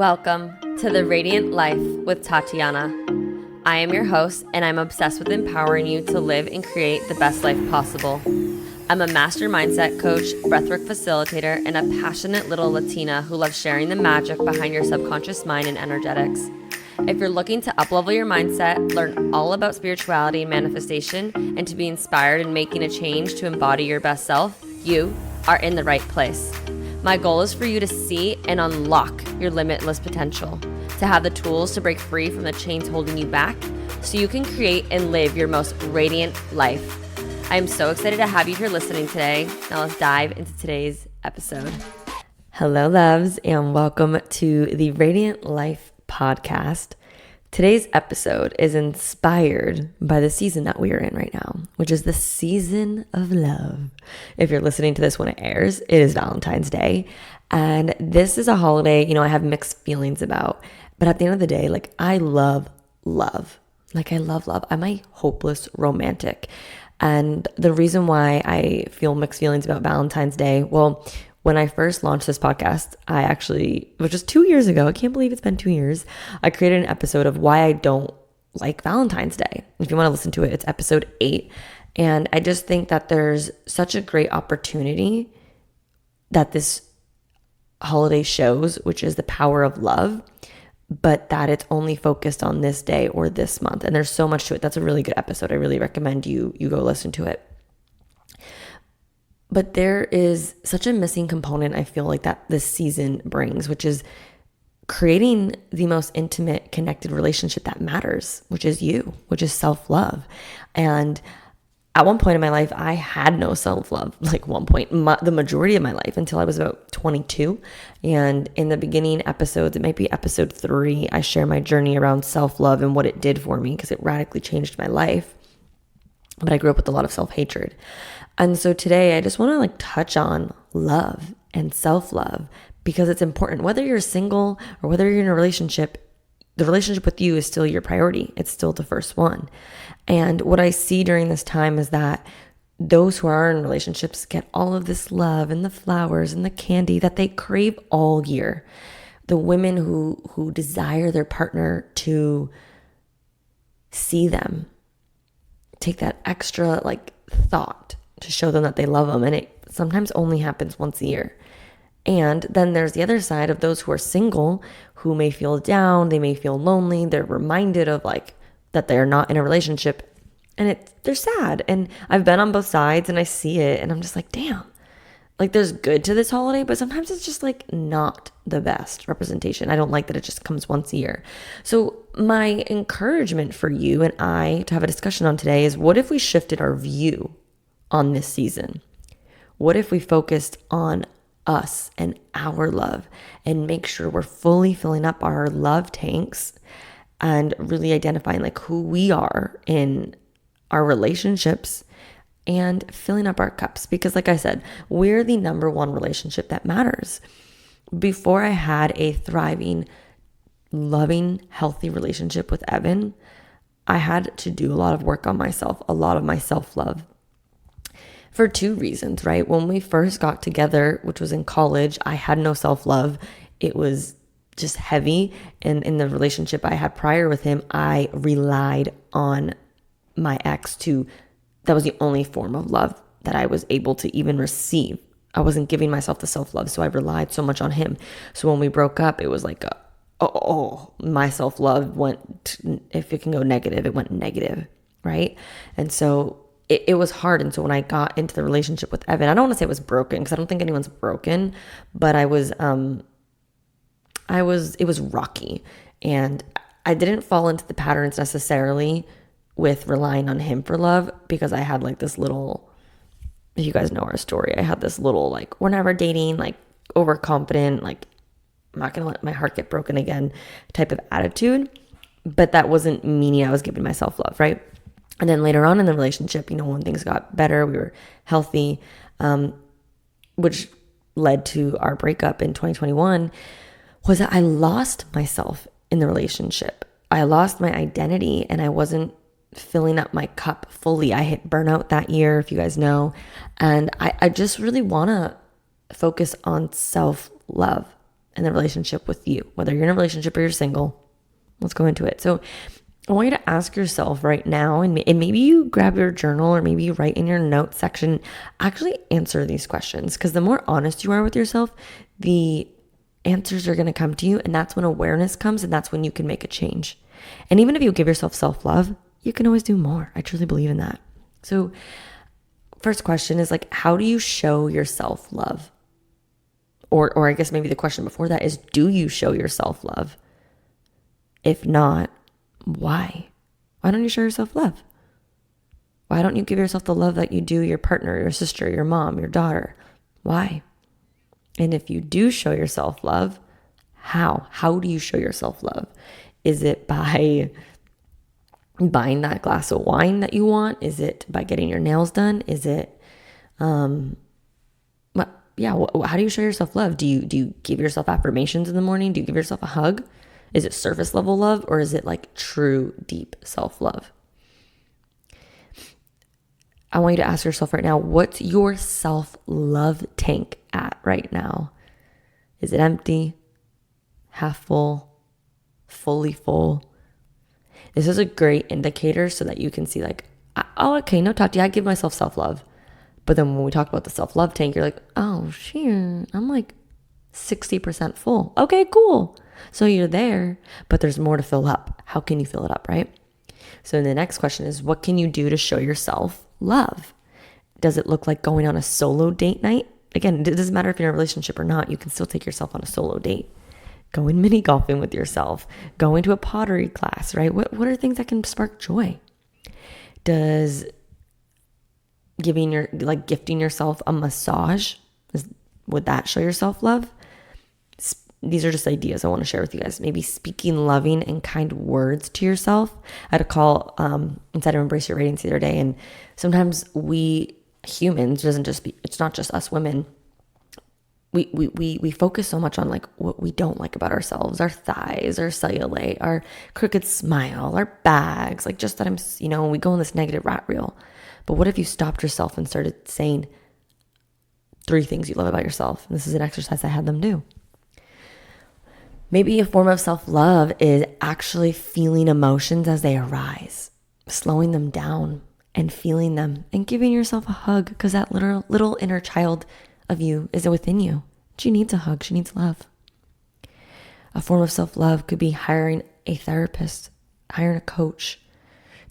Welcome to the Radiant Life with Tatiana. I am your host, and I'm obsessed with empowering you to live and create the best life possible. I'm a master mindset coach, breathwork facilitator, and a passionate little Latina who loves sharing the magic behind your subconscious mind and energetics. If you're looking to uplevel your mindset, learn all about spirituality and manifestation, and to be inspired in making a change to embody your best self, you are in the right place. My goal is for you to see and unlock your limitless potential, to have the tools to break free from the chains holding you back so you can create and live your most radiant life. I am so excited to have you here listening today. Now let's dive into today's episode. Hello, loves, and welcome to the Radiant Life podcast. Today's episode is inspired by the season that we are in right now, which is the season of love. If you're listening to this when it airs, it is Valentine's Day. And this is a holiday, I have mixed feelings about. But at the end of the day, I love love. I love love. I'm a hopeless romantic. And the reason why I feel mixed feelings about Valentine's Day, when I first launched this podcast, it was just 2 years ago. I can't believe it's been 2 years. I created an episode of why I don't like Valentine's Day. If you want to listen to it, it's episode 8. And I just think that there's such a great opportunity that this holiday shows, which is the power of love, but that it's only focused on this day or this month. And there's so much to it. That's a really good episode. I really recommend you go listen to it. But there is such a missing component, I feel like, that this season brings, which is creating the most intimate, connected relationship that matters, which is you, which is self-love. And at one point in my life, I had no self-love, the majority of my life until I was about 22. And in the beginning episodes, it might be episode 3, I share my journey around self-love and what it did for me because it radically changed my life. But I grew up with a lot of self-hatred. And so today I just want to touch on love and self-love because it's important. Whether you're single or whether you're in a relationship, the relationship with you is still your priority. It's still the first one. And what I see during this time is that those who are in relationships get all of this love and the flowers and the candy that they crave all year. The women who desire their partner to see them, take that extra thought to show them that they love them. And it sometimes only happens once a year. And then there's the other side of those who are single, who may feel down, they may feel lonely. They're reminded of that they're not in a relationship, and they're sad. And I've been on both sides and I see it and I'm just damn, there's good to this holiday, but sometimes it's just not the best representation. I don't like that it just comes once a year. So my encouragement for you and I to have a discussion on today is, what if we shifted our view on this season? What if we focused on us and our love and make sure we're fully filling up our love tanks and really identifying who we are in our relationships and filling up our cups? Because like I said, we're the number one relationship that matters. Before I had a thriving, loving, healthy relationship with Evan, I had to do a lot of work on myself, a lot of my self-love. For 2 reasons, right? When we first got together, which was in college, I had no self-love. It was just heavy. And in the relationship I had prior with him, I relied on my ex that was the only form of love that I was able to even receive. I wasn't giving myself the self-love, so I relied so much on him. So when we broke up, it was my self-love went, if it can go negative, it went negative, right? And so it was hard. And so when I got into the relationship with Evan, I don't want to say it was broken because I don't think anyone's broken, but it was rocky. And I didn't fall into the patterns necessarily with relying on him for love, because I had this little, if you guys know our story, I had this little we're never dating, overconfident, I'm not going to let my heart get broken again type of attitude. But that wasn't meaning I was giving myself love, right? And then later on in the relationship, when things got better, we were healthy, which led to our breakup in 2021, was that I lost myself in the relationship. I lost my identity and I wasn't filling up my cup fully. I hit burnout that year, if you guys know. And I just really want to focus on self-love. and the relationship with you, whether you're in a relationship or you're single. Let's go into it. So I want you to ask yourself right now, and maybe you grab your journal or maybe you write in your notes section, actually answer these questions, because the more honest you are with yourself, the answers are going to come to you. And that's when awareness comes, and that's when you can make a change. And even if you give yourself self-love, you can always do more. I truly believe in that. So first question is like, how do you show yourself love? Or I guess maybe the question before that is, do you show yourself love? If not, why? Why don't you show yourself love? Why don't you give yourself the love that you do your partner, your sister, your mom, your daughter? Why? And if you do show yourself love, how? How do you show yourself love? Is it by buying that glass of wine that you want? Is it by getting your nails done? Is it, how do you show yourself love? Do you give yourself affirmations in the morning? Do you give yourself a hug? Is it surface level love, or is it like true, deep self-love? I want you to ask yourself right now, what's your self-love tank at right now? Is it empty, half full, fully full? This is a great indicator so that you can see like, oh, okay, no, Tati, I give myself self-love. But then when we talk about the self-love tank, you're like, oh, shit, I'm like 60% full. Okay, cool. So you're there, but there's more to fill up. How can you fill it up, right? So the next question is, what can you do to show yourself love? Does it look like going on a solo date night? Again, it doesn't matter if you're in a relationship or not. You can still take yourself on a solo date. Going mini golfing with yourself. Going to a pottery class, right? What are things that can spark joy? Does gifting yourself a massage, would that show yourself love? These are just ideas I want to share with you guys. Maybe speaking loving and kind words to yourself. I had a call inside of Embrace Your Radiance the other day, and sometimes we humans, it's not just us women, we focus so much on like what we don't like about ourselves, our thighs, our cellulite, our crooked smile, our bags, like just that we go in this negative rat reel. But what if you stopped yourself and started saying 3 things you love about yourself? And this is an exercise I had them do. Maybe a form of self-love is actually feeling emotions as they arise, slowing them down and feeling them and giving yourself a hug, because that little inner child of you is within you. She needs a hug. She needs love. A form of self-love could be hiring a therapist, hiring a coach,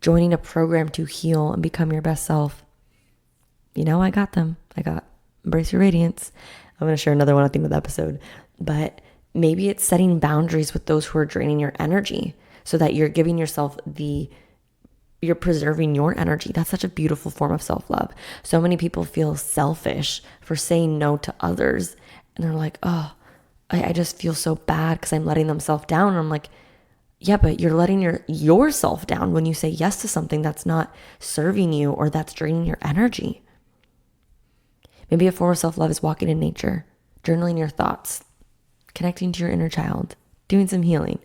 joining a program to heal and become your best self. I got them. I got Embrace Your Radiance. I'm going to share another one at the end of the episode, but maybe it's setting boundaries with those who are draining your energy so that you're giving yourself you're preserving your energy. That's such a beautiful form of self-love. So many people feel selfish for saying no to others. And they're like, oh, I just feel so bad because I'm letting themselves down. And I'm like, yeah, but you're letting yourself down when you say yes to something that's not serving you or that's draining your energy. Maybe a form of self-love is walking in nature, journaling your thoughts, connecting to your inner child, doing some healing,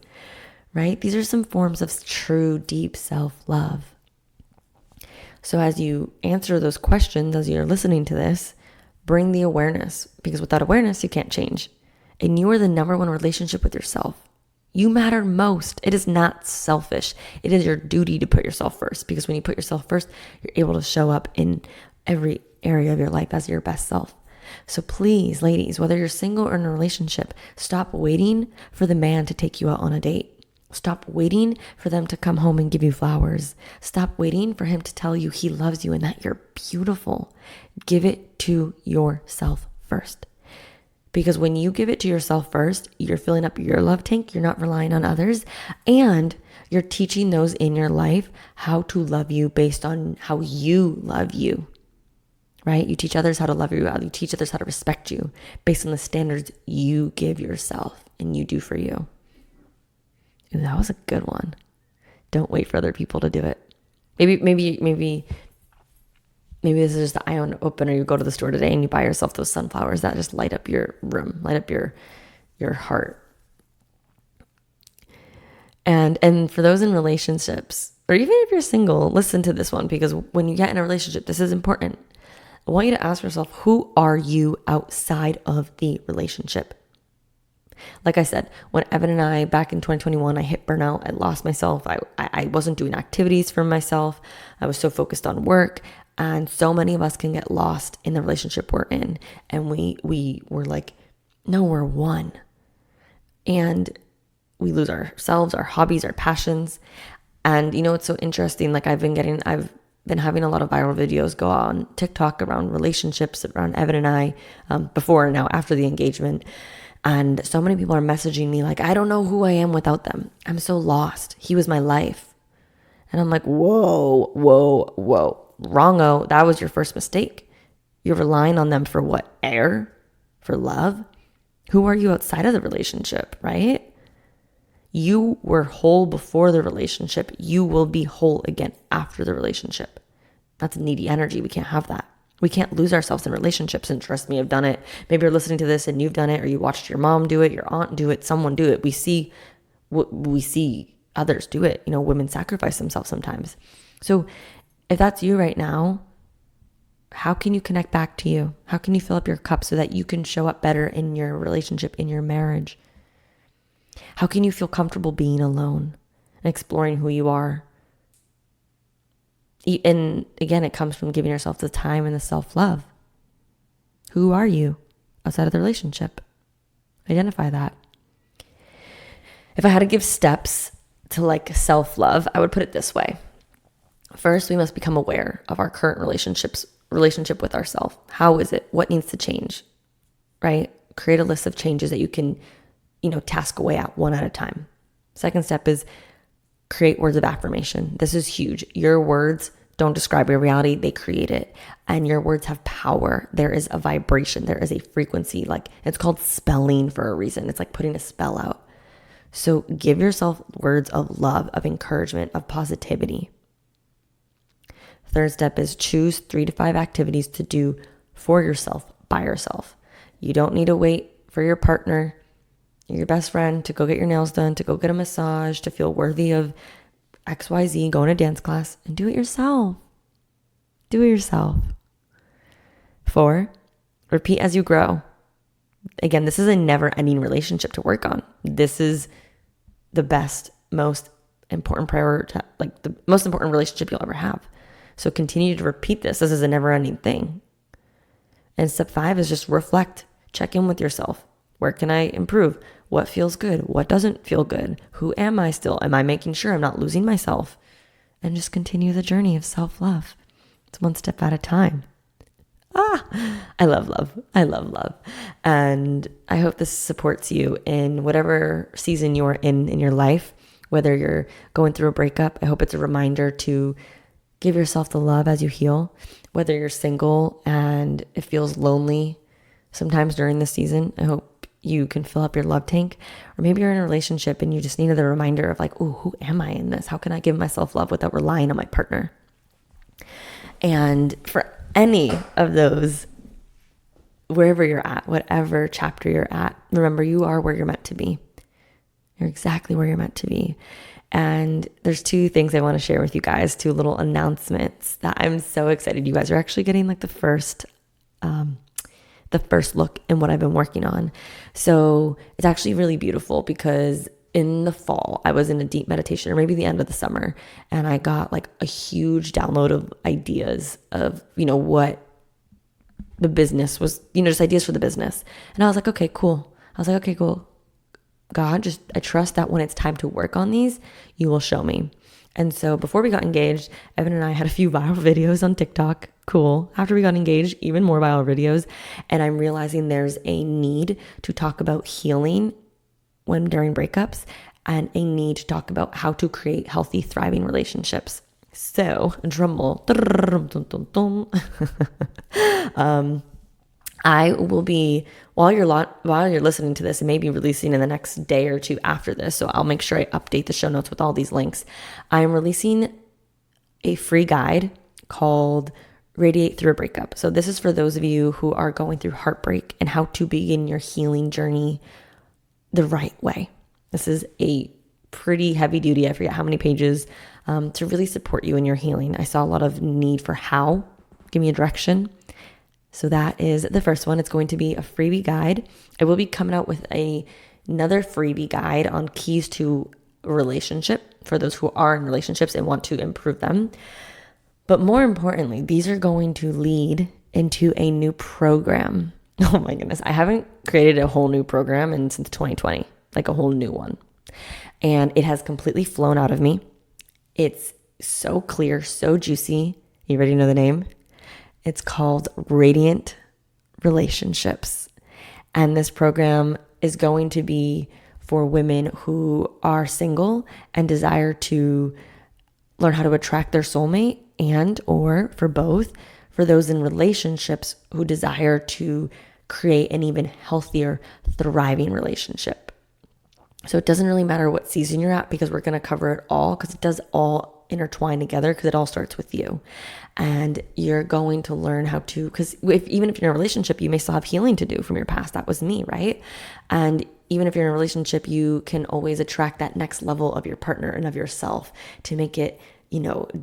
right? These are some forms of true, deep self-love. So as you answer those questions, as you're listening to this, bring the awareness, because without awareness, you can't change. And you are the number one relationship with yourself. You matter most. It is not selfish. It is your duty to put yourself first, because when you put yourself first, you're able to show up in every area of your life as your best self. So please, ladies, whether you're single or in a relationship, stop waiting for the man to take you out on a date. Stop waiting for them to come home and give you flowers. Stop waiting for him to tell you he loves you and that you're beautiful. Give it to yourself first. Because when you give it to yourself first, you're filling up your love tank. You're not relying on others. And you're teaching those in your life how to love you based on how you love you. Right? You teach others how to love you. You teach others how to respect you based on the standards you give yourself and you do for you. Ooh, that was a good one. Don't wait for other people to do it. Maybe this is just the eye opener. You go to the store today and you buy yourself those sunflowers that just light up your room, light up your heart. And for those in relationships, or even if you're single, listen to this one, because when you get in a relationship, this is important. I want you to ask yourself, who are you outside of the relationship? Like I said, when Evan and I, back in 2021, I hit burnout, I lost myself. I wasn't doing activities for myself. I was so focused on work. And so many of us can get lost in the relationship we're in. And we were like, no, we're one. And we lose ourselves, our hobbies, our passions. And it's so interesting. Like I've been having a lot of viral videos go on TikTok around relationships, around Evan and I, before and now after the engagement. And so many people are messaging me like, I don't know who I am without them. I'm so lost. He was my life. And I'm like, whoa. Wrongo. That was your first mistake. You're relying on them for what? Air? For love? Who are you outside of the relationship, right? You were whole before the relationship. You will be whole again after the relationship. That's needy energy. We can't have that. We can't lose ourselves in relationships. And trust me, I've done it. Maybe you're listening to this and you've done it, or you watched your mom do it, your aunt do it, someone do it. We see others do it. Women sacrifice themselves sometimes. So if that's you right now, how can you connect back to you? How can you fill up your cup so that you can show up better in your relationship, in your marriage? How can you feel comfortable being alone and exploring who you are? And again, it comes from giving yourself the time and the self-love. Who are you outside of the relationship? Identify that. If I had to give steps to self-love, I would put it this way. First, we must become aware of our current relationship with ourselves. How is it? What needs to change? Right? Create a list of changes that you can, task away at one at a time. Second step is create words of affirmation. This is huge. Your words don't describe your reality, they create it. And your words have power. There is a vibration, there is a frequency. It's called spelling for a reason. It's like putting a spell out. So give yourself words of love, of encouragement, of positivity. Third step is choose 3 to 5 activities to do for yourself, by yourself. You don't need to wait for your partner, your best friend, to go get your nails done, to go get a massage, to feel worthy of XYZ, go in a dance class, and do it yourself. Do it yourself. 4, repeat as you grow. Again, this is a never-ending relationship to work on. This is the best, most important the most important relationship you'll ever have. So continue to repeat this. This is a never-ending thing. And step 5 is just reflect. Check in with yourself. Where can I improve? What feels good? What doesn't feel good? Who am I still? Am I making sure I'm not losing myself? And just continue the journey of self-love. It's one step at a time. I love love. I love love. And I hope this supports you in whatever season you're in your life, whether you're going through a breakup. I hope it's a reminder to give yourself the love as you heal. Whether you're single and it feels lonely sometimes during this season, I hope you can fill up your love tank. Or maybe you're in a relationship and you just needed the reminder of ooh, who am I in this? How can I give myself love without relying on my partner? And for any of those, wherever you're at, whatever chapter you're at, remember you are where you're meant to be. You're exactly where you're meant to be. And there's 2 things I want to share with you guys, 2 little announcements that I'm so excited. You guys are actually getting the first look in what I've been working on. So it's actually really beautiful because in the fall, I was in a deep meditation, or maybe the end of the summer, and I got a huge download of ideas of, what the business was, just ideas for the business. And I was like, okay, cool. God, I trust that when it's time to work on these, you will show me. And so before we got engaged, Evan and I had a few viral videos on TikTok. Cool. After we got engaged, even more viral videos. And I'm realizing there's a need to talk about healing during breakups, and a need to talk about how to create healthy, thriving relationships. So, drum roll. I will be, while you're listening to this, and maybe releasing in the next day or 2 after this, so I'll make sure I update the show notes with all these links. I'm releasing a free guide called Radiate Through a Breakup. So this is for those of you who are going through heartbreak and how to begin your healing journey the right way. This is a pretty heavy duty, I forget how many pages, to really support you in your healing. I saw a lot of need for how, give me a direction. So that is the first one. It's going to be a freebie guide. I will be coming out with a another freebie guide on keys to a relationship for those who are in relationships and want to improve them. But more importantly, these are going to lead into a new program. Oh my goodness. I haven't created a whole new program since 2020, like a whole new one. And it has completely flown out of me. It's so clear, so juicy. You ready to know the name? It's called Radiant Relationships. And this program is going to be for women who are single and desire to learn how to attract their soulmate, and or for both, for those in relationships who desire to create an even healthier, thriving relationship. So it doesn't really matter what season you're at, because we're going to cover it all, because it does all intertwine together, because it all starts with you. And you're going to learn how to, because even if you're in a relationship, you may still have healing to do from your past. That was me, right? And even if you're in a relationship, you can always attract that next level of your partner and of yourself to make it,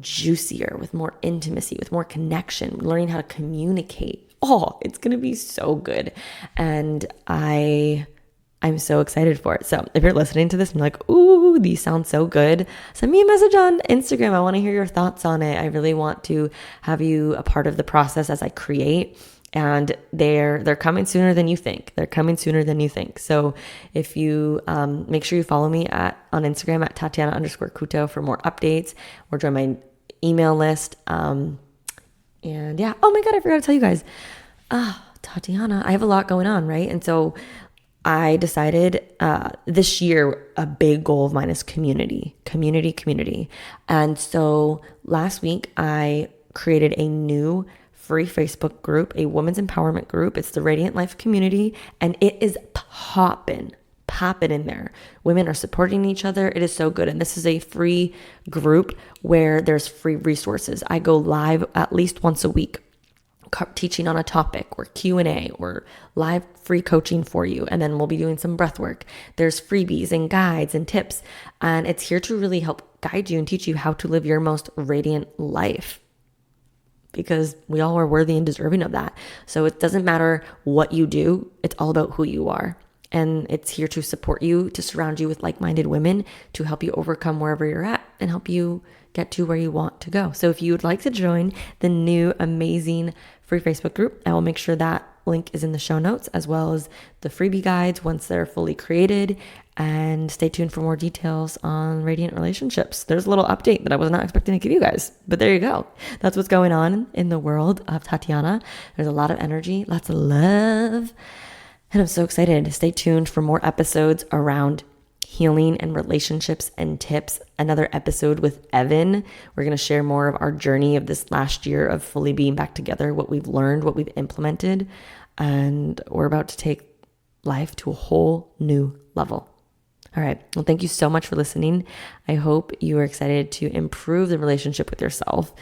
juicier, with more intimacy, with more connection, learning how to communicate. Oh, it's going to be so good. And I'm so excited for it. So if you're listening to this and you're like, ooh, these sound so good, send me a message on Instagram. I want to hear your thoughts on it. I really want to have you a part of the process as I create. And they're coming sooner than you think. So if you make sure you follow me on Instagram at Tatiana_Kuto for more updates, or join my email list. And yeah, oh my God, I forgot to tell you guys. Tatiana, I have a lot going on, right? And so I decided this year, a big goal of mine is community. And so last week I created a new free Facebook group, a women's empowerment group. It's the Radiant Life community, and it is popping in there. Women are supporting each other. It is so good. And this is a free group where there's free resources. I go live at least once a week, teaching on a topic, or Q&A, or live free coaching for you. And then we'll be doing some breath work. There's freebies and guides and tips. And it's here to really help guide you and teach you how to live your most radiant life, because we all are worthy and deserving of that. So it doesn't matter what you do. It's all about who you are. And it's here to support you, to surround you with like-minded women, to help you overcome wherever you're at and help you get to where you want to go. So if you would like to join the new amazing free Facebook group, I will make sure that link is in the show notes, as well as the freebie guides once they're fully created. And stay tuned for more details on Radiant Relationships. There's a little update that I was not expecting to give you guys, but there you go. That's what's going on in the world of Tatiana. There's a lot of energy, lots of love. And I'm so excited. Stay tuned for more episodes around healing and relationships and tips. Another episode with Evan. We're going to share more of our journey of this last year of fully being back together, what we've learned, what we've implemented, and we're about to take life to a whole new level. All right. Well, thank you so much for listening. I hope you are excited to improve the relationship with yourself.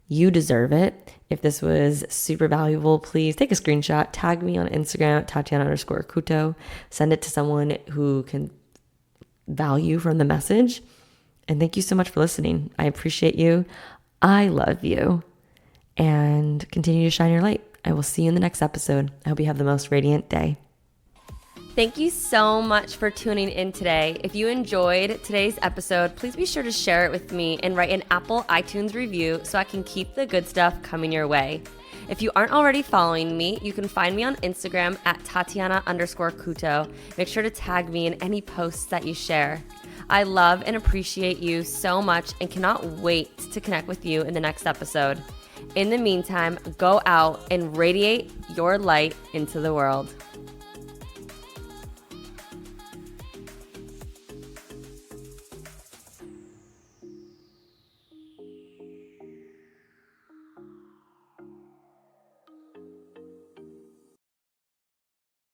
You deserve it. If this was super valuable, please take a screenshot, tag me on Instagram at Tatiana_Kuto, send it to someone who can value from the message. And thank you so much for listening. I appreciate you. I love you. And continue to shine your light. I will see you in the next episode. I hope you have the most radiant day. Thank you so much for tuning in today. If you enjoyed today's episode, please be sure to share it with me and write an Apple iTunes review so I can keep the good stuff coming your way. If you aren't already following me, you can find me on Instagram at Tatiana_Kuto. Make sure to tag me in any posts that you share. I love and appreciate you so much and cannot wait to connect with you in the next episode. In the meantime, go out and radiate your light into the world.